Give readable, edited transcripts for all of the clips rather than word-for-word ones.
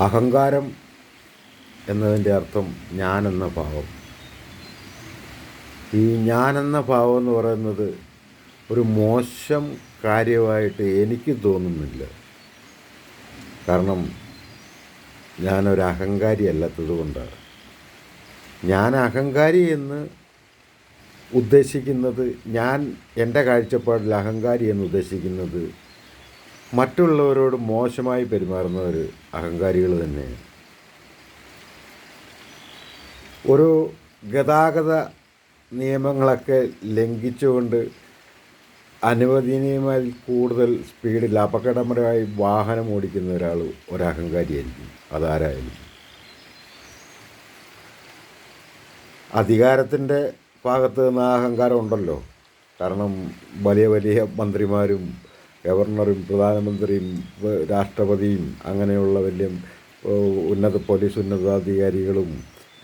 അഹങ്കാരം എന്നതിൻ്റെ അർത്ഥം ഞാനെന്ന ഭാവം. ഈ ഞാനെന്ന ഭാവം എന്ന് പറയുന്നത് ഒരു മോശം കാര്യമായിട്ട് എനിക്ക് തോന്നുന്നില്ല. കാരണം ഞാനൊരു അഹങ്കാരി അല്ലാത്തത് കൊണ്ടാണ്. ഞാൻ അഹങ്കാരി എന്ന് ഉദ്ദേശിക്കുന്നത്, ഞാൻ എൻ്റെ കാഴ്ചപ്പാടിൽ അഹങ്കാരി എന്ന് ഉദ്ദേശിക്കുന്നത് മറ്റുള്ളവരോട് മോശമായി പെരുമാറുന്നവർ അഹങ്കാരികൾ തന്നെയാണ്. ഒരു ഗതാഗത നിയമങ്ങളൊക്കെ ലംഘിച്ചുകൊണ്ട് അനുവദനീയമായി കൂടുതൽ സ്പീഡിൽ അപകടകരമായി വാഹനം ഓടിക്കുന്ന ഒരാൾ ഒരഹങ്കാരിയായിരിക്കും. അതാരായാലും അധികാരത്തിൻ്റെ ഭാഗത്ത് നിന്ന് ആ അഹങ്കാരം ഉണ്ടല്ലോ. കാരണം വലിയ വലിയ മന്ത്രിമാരും ഗവർണറും പ്രധാനമന്ത്രിയും രാഷ്ട്രപതിയും അങ്ങനെയുള്ള വലിയ പോലീസ് ഉന്നതാധികാരികളും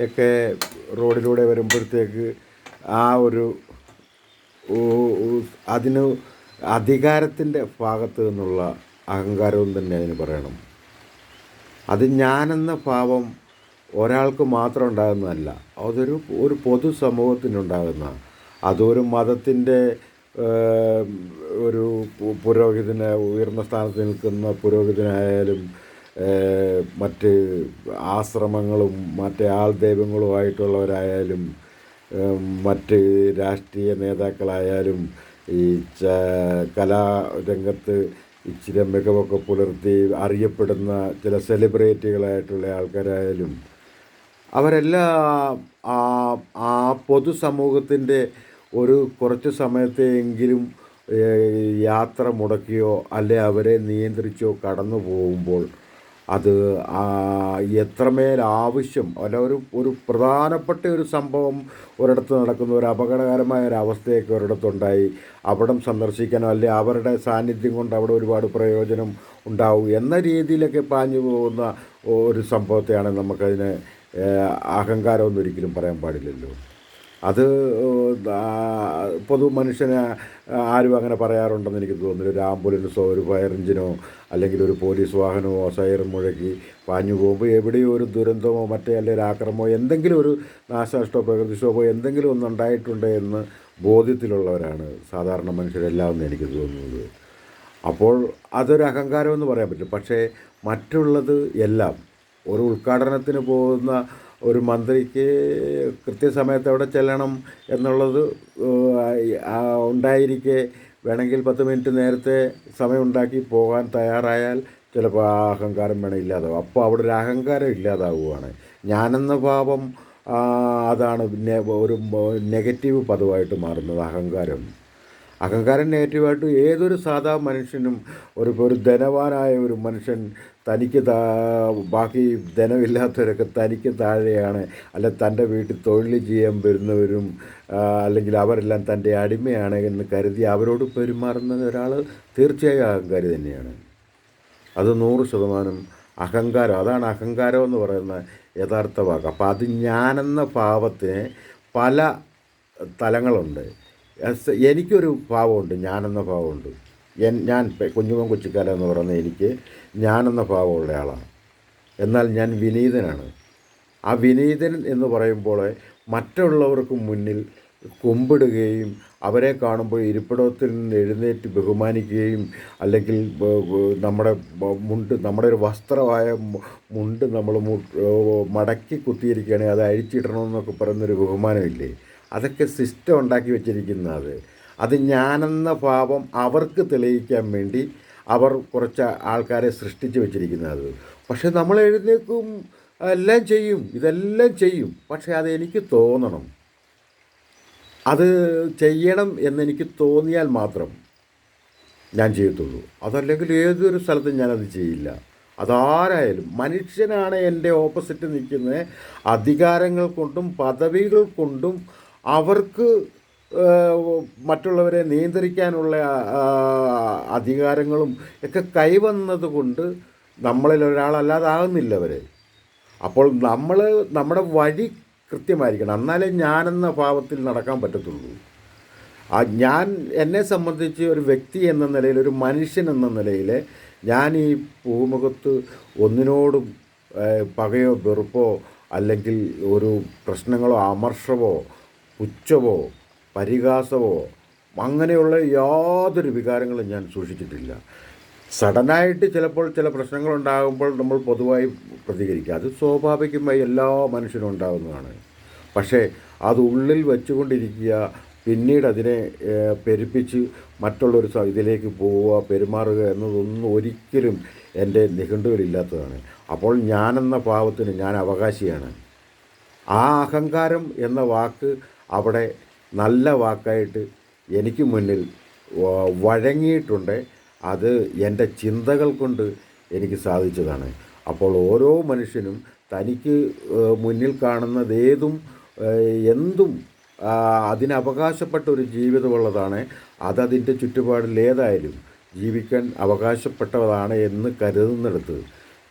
ഒക്കെ റോഡിലൂടെ വരുമ്പോഴത്തേക്ക് ആ ഒരു അതിന് അധികാരത്തിൻ്റെ ഭാഗത്ത് നിന്നുള്ള അഹങ്കാരവും തന്നെ അതിന് പറയണം. അത് ഞാനെന്ന ഭാവം ഒരാൾക്ക് മാത്രം ഉണ്ടാകുന്നതല്ല, ഒരു പൊതുസമൂഹത്തിനുണ്ടാകുന്ന, അതൊരു മതത്തിൻ്റെ ഒരു പുരോഹിതന്, ഉയർന്ന സ്ഥാനത്ത് നിൽക്കുന്ന പുരോഹിതനായാലും മറ്റ് ആശ്രമങ്ങളും മറ്റ് ആൾ ദൈവങ്ങളുമായിട്ടുള്ളവരായാലും മറ്റ് രാഷ്ട്രീയ നേതാക്കളായാലും ഈ കലാരംഗത്ത് ഇച്ചിരി മികവൊക്കെ പുലർത്തി അറിയപ്പെടുന്ന ചില സെലിബ്രിറ്റികളായിട്ടുള്ള ആൾക്കാരായാലും അവരെല്ലാം ആ പൊതുസമൂഹത്തിൻ്റെ ഒരു കുറച്ച് സമയത്തെങ്കിലും യാത്ര മുടക്കിയോ അല്ലെ അവരെ നിയന്ത്രിച്ചോ കടന്നു പോകുമ്പോൾ അത് എത്രമേൽ ആവശ്യം അല്ല, ഒരു പ്രധാനപ്പെട്ട ഒരു സംഭവം ഒരിടത്ത് നടക്കുന്ന ഒരു അപകടകരമായ ഒരു അവസ്ഥയൊക്കെ ഒരിടത്തുണ്ടായി അവിടം സന്ദർശിക്കാനോ അല്ലെ അവരുടെ സാന്നിധ്യം കൊണ്ട് അവിടെ ഒരുപാട് പ്രയോജനം ഉണ്ടാവും എന്ന രീതിയിലൊക്കെ പാഞ്ഞു പോകുന്ന ഒരു സംഭവത്തെയാണ് നമുക്കതിനെ അഹങ്കാരമൊന്നും ഒരിക്കലും പറയാൻ പാടില്ലല്ലോ. അത് പൊതു മനുഷ്യന് ആരും അങ്ങനെ പറയാറുണ്ടെന്ന് എനിക്ക് തോന്നുന്നില്ല. ഒരു ആംബുലൻസോ ഒരു ഫയർ എഞ്ചിനോ അല്ലെങ്കിൽ ഒരു പോലീസ് വാഹനമോ സൈറൻ മുഴക്കി പാഞ്ഞു പോകുമ്പോൾ എവിടെയോ ഒരു ദുരന്തമോ മറ്റേ അല്ലെങ്കിൽ ഒരു ആക്രമമോ എന്തെങ്കിലും ഒരു നാശനഷ്ടമോ പ്രകൃതിക്ഷോഭമോ എന്തെങ്കിലും ഒന്നുണ്ടായിട്ടുണ്ട് എന്ന് ബോധ്യത്തിലുള്ളവരാണ് സാധാരണ മനുഷ്യരെല്ലാം എന്ന് എനിക്ക് തോന്നുന്നത്. അപ്പോൾ അതൊരു അഹങ്കാരമെന്ന് പറയാൻ പറ്റും. പക്ഷേ മറ്റുള്ളത് എല്ലാം, ഒരു ഉദ്ഘാടനത്തിന് പോകുന്ന ഒരു മന്ത്രിക്ക് കൃത്യസമയത്ത് അവിടെ ചെല്ലണം എന്നുള്ളത് ഉണ്ടായിരിക്കെ വേണമെങ്കിൽ 10 മിനിറ്റ് നേരത്തെ സമയമുണ്ടാക്കി പോകാൻ തയ്യാറായാൽ ചിലപ്പോൾ ആ അഹങ്കാരം വേണം ഇല്ലാതാവും. അപ്പോൾ അവിടെ ഒരു അഹങ്കാരം ഇല്ലാതാവുകയാണ്. ഞാനെന്ന ഭാവം അതാണ് ഒരു നെഗറ്റീവ് പദമായിട്ട് മാറുന്നത്. അഹങ്കാരം നെഗറ്റീവായിട്ട് ഏതൊരു സാധാ മനുഷ്യനും ഒരു ധനവാനായ ഒരു മനുഷ്യൻ തനിക്ക് ബാക്കി ധനമില്ലാത്തവരൊക്കെ തനിക്ക് താഴെയാണ്, അല്ല തൻ്റെ വീട്ടിൽ തൊഴിൽ ചെയ്യാൻ വരുന്നവരും അല്ലെങ്കിൽ അവരെല്ലാം തൻ്റെ അടിമയാണ് എന്ന് കരുതി അവരോട് പെരുമാറുന്ന ഒരാൾ തീർച്ചയായും അഹങ്കാരി തന്നെയാണ്. അത് 100% അഹങ്കാരം. അതാണ് അഹങ്കാരം എന്ന് പറയുന്ന യഥാർത്ഥ വാക്ക്. അപ്പോൾ അത് ഞാനെന്ന ഭാവത്തിന് പല തലങ്ങളുണ്ട്. എനിക്കൊരു ഭാവമുണ്ട്, ഞാനെന്ന ഭാവമുണ്ട്. ഞാൻ കുഞ്ഞുമോൻ കൊച്ചിക്കാല എന്ന് പറയുന്നത് എനിക്ക് ഞാനെന്ന ഭാവമുള്ള ആളാണ്. എന്നാൽ ഞാൻ വിനീതനാണ്. ആ വിനീതൻ എന്ന് പറയുമ്പോൾ മറ്റുള്ളവർക്ക് മുന്നിൽ കുമ്പിടുകയും അവരെ കാണുമ്പോൾ ഇരിപ്പിടത്തിൽ നിന്ന് എഴുന്നേറ്റ് ബഹുമാനിക്കുകയും അല്ലെങ്കിൽ നമ്മുടെ ഒരു വസ്ത്രമായ മുണ്ട് നമ്മൾ മടക്കി കുത്തിയിരിക്കുകയാണെങ്കിൽ അത് അഴിച്ചിടണമെന്നൊക്കെ പറയുന്നൊരു ബഹുമാനമില്ലേ, അതൊക്കെ സിസ്റ്റം ഉണ്ടാക്കി വെച്ചിരിക്കുന്നത്. അത് ഞാനെന്ന ഭാവം അവർക്ക് തെളിയിക്കാൻ വേണ്ടി അവർ കുറച്ച് ആൾക്കാരെ സൃഷ്ടിച്ച് വെച്ചിരിക്കുന്നത്. പക്ഷെ നമ്മൾ എഴുന്നേൽക്കും, ഇതെല്ലാം ചെയ്യും. പക്ഷേ അതെനിക്ക് തോന്നണം, അത് ചെയ്യണം എന്നെനിക്ക് തോന്നിയാൽ മാത്രം ഞാൻ ചെയ്യത്തുള്ളൂ. അതല്ലെങ്കിൽ ഏതൊരു സ്ഥലത്തും ഞാനത് ചെയ്യില്ല. അതാരായാലും മനുഷ്യനാണ് എൻ്റെ ഓപ്പോസിറ്റ് നിൽക്കുന്നത്. അധികാരങ്ങൾ കൊണ്ടും പദവികൾ കൊണ്ടും അവർക്ക് മറ്റുള്ളവരെ നിയന്ത്രിക്കാനുള്ള അധികാരങ്ങളും ഒക്കെ കൈവന്നത് കൊണ്ട് നമ്മളിൽ ഒരാളല്ലാതാകുന്നില്ല അവർ. അപ്പോൾ നമ്മുടെ വഴി കൃത്യമായിരിക്കണം, എന്നാലേ ഞാനെന്ന ഭാവത്തിൽ നടക്കാൻ പറ്റത്തുള്ളൂ. ഞാൻ എന്നെ സംബന്ധിച്ച് ഒരു വ്യക്തി എന്ന നിലയിൽ, ഒരു മനുഷ്യൻ എന്ന നിലയിൽ ഞാൻ ഈ ഭൂമുഖത്ത് ഒന്നിനോടും പകയോ വെറുപ്പോ അല്ലെങ്കിൽ ഒരു പ്രശ്നങ്ങളോ അമർഷമോ പുച്ഛമോ പരിഹാസമോ അങ്ങനെയുള്ള യാതൊരു വികാരങ്ങളും ഞാൻ സൂക്ഷിച്ചിട്ടില്ല. സഡനായിട്ട് ചിലപ്പോൾ ചില പ്രശ്നങ്ങളുണ്ടാകുമ്പോൾ നമ്മൾ പൊതുവായി പ്രതികരിക്കുക, അത് സ്വാഭാവികമായി എല്ലാ മനുഷ്യനും ഉണ്ടാകുന്നതാണ്. പക്ഷേ അത് ഉള്ളിൽ വെച്ചുകൊണ്ടിരിക്കുക, പിന്നീട് അതിനെ പെരുപ്പിച്ച് മറ്റുള്ളൊരു ഇതിലേക്ക് പോവുക, പെരുമാറുക എന്നതൊന്നും ഒരിക്കലും എൻ്റെ നിഘണ്ടുവിലില്ലാത്തതാണ്. അപ്പോൾ ഞാനെന്ന ഭാവത്തിന് ഞാൻ അവകാശിയാണ്. ആ അഹങ്കാരം എന്ന വാക്ക് അവിടെ നല്ല വാക്കായിട്ട് എനിക്ക് മുന്നിൽ വഴങ്ങിയിട്ടുണ്ട്. അത് എൻ്റെ ചിന്തകൾ കൊണ്ട് എനിക്ക് സാധിച്ചതാണ്. അപ്പോൾ ഓരോ മനുഷ്യനും തനിക്ക് മുന്നിൽ കാണുന്നതേതും എന്തും അതിനവകാശപ്പെട്ട ഒരു ജീവിതമുള്ളതാണ്. അതതിൻ്റെ ചുറ്റുപാടിൽ ഏതായാലും ജീവിക്കാൻ അവകാശപ്പെട്ടതാണ് എന്ന് കരുതുന്നിടത്ത്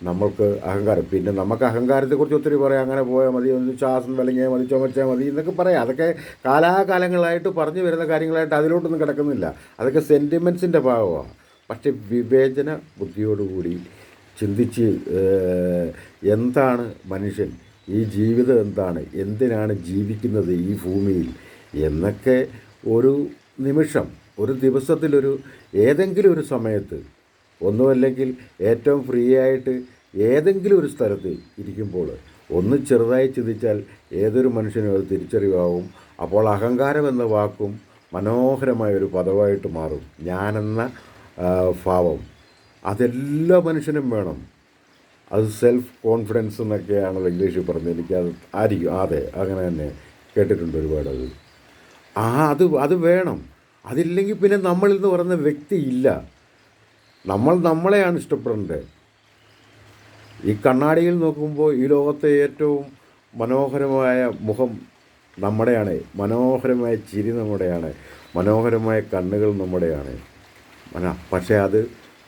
നമ്മൾക്ക് അഹങ്കാരം, പിന്നെ നമുക്ക് അഹങ്കാരത്തെക്കുറിച്ച് ഒത്തിരി പറയാം. അങ്ങനെ പോയാൽ മതി, ഒന്ന് ശ്വാസം വിലങ്ങിയാൽ മതി, ചുമച്ചാൽ മതി എന്നൊക്കെ പറയാം. അതൊക്കെ കാലാകാലങ്ങളായിട്ട് പറഞ്ഞു വരുന്ന കാര്യങ്ങളായിട്ട് അതിലോട്ടൊന്നും കിടക്കുന്നില്ല. അതൊക്കെ സെൻറ്റിമെൻറ്റ്സിൻ്റെ ഭാഗമാണ്. പക്ഷെ വിവേചന ബുദ്ധിയോടുകൂടി ചിന്തിച്ച് എന്താണ് മനുഷ്യൻ, ഈ ജീവിതം എന്താണ്, എന്തിനാണ് ജീവിക്കുന്നത് ഈ ഭൂമിയിൽ എന്നൊക്കെ ഒരു നിമിഷം, ഒരു ദിവസത്തിലൊരു ഏതെങ്കിലും ഒരു സമയത്ത്, ഒന്നുമല്ലെങ്കിൽ ഏറ്റവും ഫ്രീ ആയിട്ട് ഏതെങ്കിലും ഒരു സ്ഥലത്ത് ഇരിക്കുമ്പോൾ ഒന്ന് ചെറുതായി ചിന്തിച്ചാൽ ഏതൊരു മനുഷ്യനും അത് തിരിച്ചറിവാകും. അപ്പോൾ അഹങ്കാരം എന്ന വാക്കും മനോഹരമായൊരു പദമായിട്ട് മാറും. ഞാനെന്ന ഭാവം അതെല്ലാ മനുഷ്യനും വേണം. അത് സെൽഫ് കോൺഫിഡൻസ് എന്നൊക്കെയാണല്ലോ ഇംഗ്ലീഷിൽ പറഞ്ഞത്. എനിക്കത് ആയിരിക്കും, അതെ, അങ്ങനെ തന്നെ കേട്ടിട്ടുണ്ട് ഒരുപാട്. അത് വേണം. അതില്ലെങ്കിൽ പിന്നെ നമ്മളിൽ നിന്ന് പറയുന്ന വ്യക്തി ഇല്ല. നമ്മൾ നമ്മളെയാണ് ഇഷ്ടപ്പെടേണ്ടത്. ഈ കണ്ണാടിയിൽ നോക്കുമ്പോൾ ഈ ലോകത്തെ ഏറ്റവും മനോഹരമായ മുഖം നമ്മുടെയാണ്, മനോഹരമായ ചിരി നമ്മുടെയാണ്, മനോഹരമായ കണ്ണുകൾ നമ്മുടെയാണ്. പക്ഷേ അത്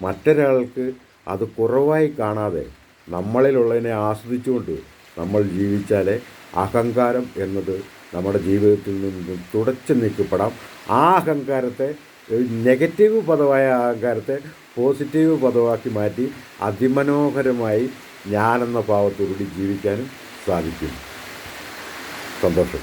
മറ്റൊരാൾക്ക് അത് കുറവായി കാണാതെ നമ്മളിലുള്ളതിനെ ആസ്വദിച്ചുകൊണ്ട് നമ്മൾ ജീവിച്ചാലേ അഹങ്കാരം എന്നത് നമ്മുടെ ജീവിതത്തിൽ നിന്നും തുടച്ചു നീക്കപ്പെടാം. ആ അഹങ്കാരത്തെ, നെഗറ്റീവ് പദമായ അഹങ്കാരത്തെ പോസിറ്റീവ് പദമാക്കി മാറ്റി അതിമനോഹരമായി ഞാനെന്ന ഭാവത്തോടുകൂടി ജീവിക്കാനും സാധിക്കും. സന്തോഷം.